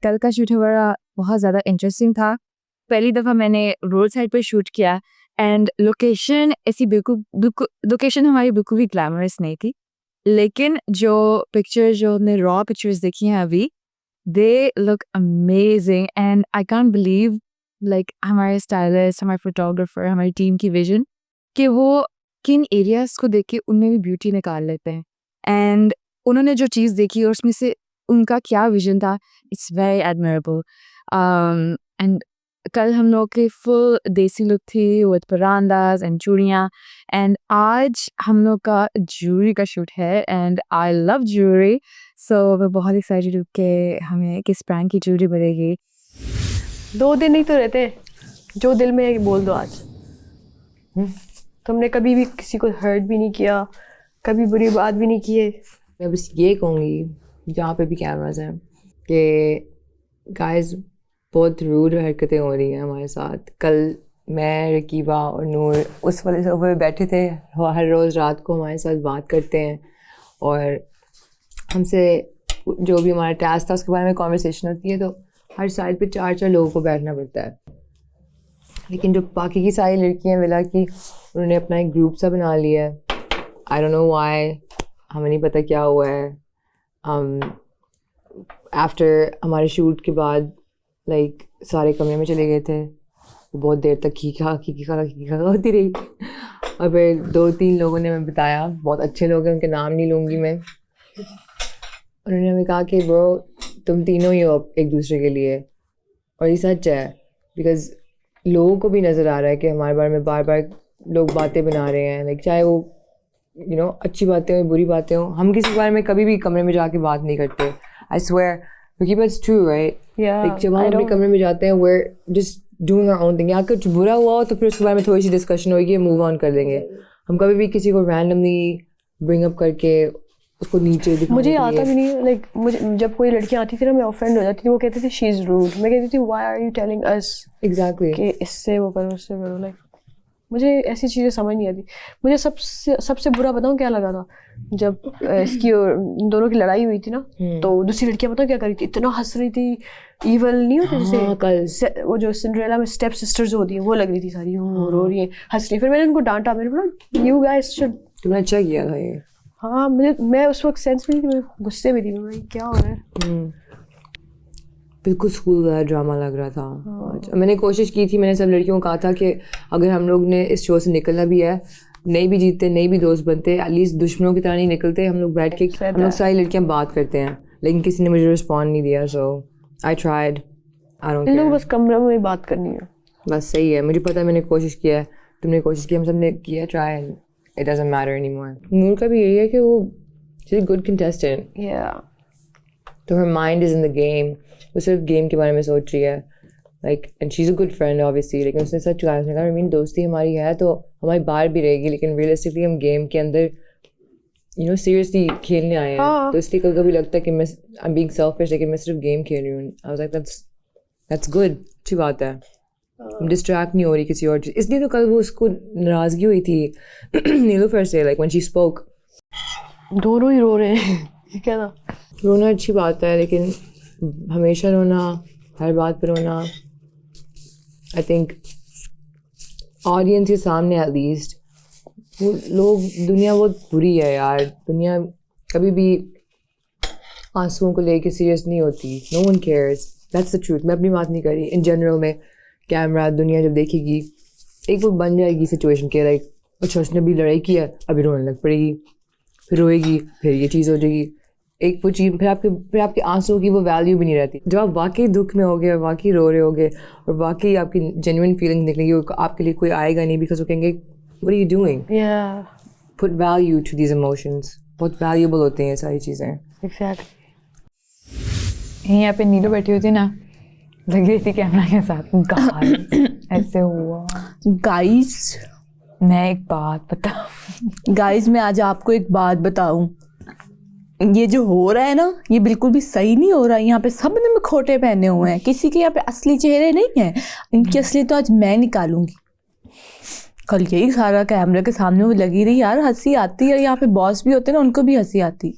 कल का शूट हमारा बहुत ज़्यादा इंटरेस्टिंग था। पहली दफ़ा मैंने रोड साइड पर शूट किया एंड लोकेशन ऐसी लोकेशन हमारी बिल्कुल भी ग्लैमरस नहीं थी, लेकिन जो हमने रॉ पिक्चर्स देखी हैं अभी, they look amazing and I can't believe like हमारे स्टाइलिस्ट, हमारे फोटोग्राफर, हमारी टीम की विजन कि वो किन एरियाज़ को देख के उनमें भी ब्यूटी निकाल लेते हैं एंड उन्होंने जो चीज़ देखी और उसमें से उनका क्या विजन था, इट्स वेरी एडमायरेबल। एंड कल हम लोग की फुल देसी लुक थी विद परांदास एंड चूड़ियाँ एंड आज हम लोग का ज्वेलरी का शूट है एंड आई लव ज्वेलरी, सो मैं बहुत एक्साइटेड हूँ कि हमें किस ब्रांड की ज्वेलरी बनेगी। 2 दिन नहीं तो रहते, जो दिल में है बोल दो आज। तुमने कभी भी किसी को हर्ट भी नहीं किया, कभी बुरी बात भी नहीं की है। मैं बस ये कहूँगी जहाँ पे भी कैमरास हैं कि गाइस बहुत रूड हरकतें हो रही हैं हमारे साथ। कल मैं, रकीबा और नूर उस वाले सोफे पे बैठे थे, हर रोज़ रात को हमारे साथ बात करते हैं और हमसे जो भी हमारा टास्क था उसके बारे में कॉन्वर्सेशन होती है, तो हर साइड पे 4-4 लोगों को बैठना पड़ता है। लेकिन जो बाकी की सारी लड़कियां मिला कि उन्होंने अपना एक ग्रुप सा बना लिया है, आई डोंट नो व्हाई, हमें नहीं पता क्या हुआ है। आफ्टर हमारे शूट के बाद लाइक सारे कमरे में चले गए थे, बहुत देर तक खीखा होती रही और फिर 2-3 लोगों ने हमें बताया, बहुत अच्छे लोग हैं, उनके नाम नहीं लूँगी मैं, उन्होंने हमें कहा कि ब्रो तुम तीनों ही हो एक दूसरे के लिए, और ये सच है बिकॉज़ लोगों को भी नज़र आ रहा है कि हमारे बारे में बार बार लोग बातें बना रहे हैं, लाइक चाहे वो अच्छी बातें हो बुरी बातें हो, हम किसी के बारे में कभी भी कमरे में जाके बात नहीं करते। आई स्वेयर, क्योंकि बस ट्रू राइट, लाइक जब हम अपने कमरे में जाते हैं we're just doing our own thing। या कुछ बुरा हुआ हो तो फिर उसके बारे में थोड़ी सी डिस्कशन होगी, मूव ऑन कर देंगे। हम कभी भी किसी को रैंडमली ब्रिंग अप करके उसको नीचे दिखाने मुझे आता भी नहीं, लाइक मुझे जब कोई लड़कियाँ आती थी ना, मैं ऑफेंड हो जाती थी। वो कहती थी शी इज़ रूड, मैं कहती थी why are you telling us exactly कि इससे वो करो उससे करो। लाइक मुझे ऐसी चीज़ें समझ नहीं आती। मुझे सबसे बुरा बताऊँ क्या लगा था, जब इसकी और इन दोनों की लड़ाई हुई थी ना, तो दूसरी लड़कियाँ बताऊँ क्या कर रही थी, इतना हंस रही थी, ईवल नहीं होती जैसे कल वो जो सिंड्रेला में स्टेप सिस्टर्स होती हैं वो लग रही थी सारी, रो रही है, हंस रही। फिर मैंने उनको डांटा, मैंने बोला यू गाइस शुड। तुमने अच्छा किया था ये। हाँ, मैं उस वक्त सेंस में थी, मैं गुस्से में थी, मैं क्या हो रहा है। बिल्कुल स्कूल वाला ड्रामा लग रहा था आज। मैंने कोशिश की थी, मैंने सब लड़कियों को कहा था कि अगर हम लोग ने इस शो से निकलना भी है, नहीं भी जीतते, नहीं भी दोस्त बनते, एटलीस्ट दुश्मनों की तरह नहीं निकलते, हम लोग बैठ के हम लोग सारी लड़कियां बात करते हैं। लेकिन किसी ने मुझे रिस्पॉन्ड नहीं दिया, so I tried, I don't care. बस कमरे में बात करनी है, बस सही है, मुझे पता है मैंने कोशिश किया है, तुमने कोशिश की, हम सब ने किया try, and it doesn't matter anymore. Noor का भी यही है कि वो she is a good contestant, तो her mind is in the game, वो सिर्फ गेम के बारे में सोच रही है, like and she is a good friend obviously. लेकिन उसने सच कहा, उसने कहा मीन दोस्ती हमारी है तो हमारी बाहर भी रहेगी, लेकिन रियलिस्टिकली हम गेम के अंदर सीरियसली खेलने आए हैं। तो इसलिए कभी कभी लगता है कि मैं आई एम बीइंग सेल्फिश, लेकिन मैं सिर्फ गेम खेल रही हूँ। I was like that's good, अच्छी बात है, डिस्ट्रैक्ट नहीं हो रही किसी और चीज़। इसलिए तो कल वो उसको नाराज़गी हुई थी नीलूफर से, लाइक व्हेन शी स्पोक। दोनों ही रो रहे हैं क्या था। रोना अच्छी बात है, लेकिन हमेशा रोना, हर बात पर रोना, आई थिंक ऑडियंस के सामने एटलीस्ट वो लोग, दुनिया बहुत बुरी है यार, दुनिया कभी भी आंसुओं को लेके सीरियस नहीं होती, no one cares, that's the truth. मैं अपनी बात नहीं कर रही, इन जनरल में कैमरा दुनिया जब देखेगी एक वो बन जाएगी सिचुएशन के, लाइक अच्छा उसने भी लड़ाई किया, अभी रोने लग पड़ेगी, फिर रोएगी, फिर ये चीज़ हो जाएगी, एक वो चीज़, फिर आपके आंसुओं की वो वैल्यू भी नहीं रहती। जब आप वाकई दुख में होगे, वाकई रो रहे होगे और वाकई आपकी जेन्युइन फीलिंग निकलेगी, और आपके लिए कोई आएगा नहीं, बिकॉज वो कहेंगे what are you doing, put value to these emotions. बहुत वैल्यूएबल होते हैं ये सारी चीज़ें। एग्जैक्टली। यहाँ पे नीलू बैठी हुई थी ना, लग रही थी कैमरा के साथ, गाइस ऐसे हुआ। गाइस मैं एक बात बताऊं, गाइस मैं आज आपको एक बात बताऊं, ये जो हो रहा है ना, ये बिल्कुल भी सही नहीं हो रहा है। यहाँ पे सब ने खोटे पहने हुए हैं, किसी के यहाँ पे असली चेहरे नहीं है। इनकी असली तो आज मैं निकालूंगी। कल यही सारा कैमरे के सामने वो लगी रही यार, हंसी आती है। यहाँ पे बॉस भी होते हैं ना, उनको भी हंसी आती।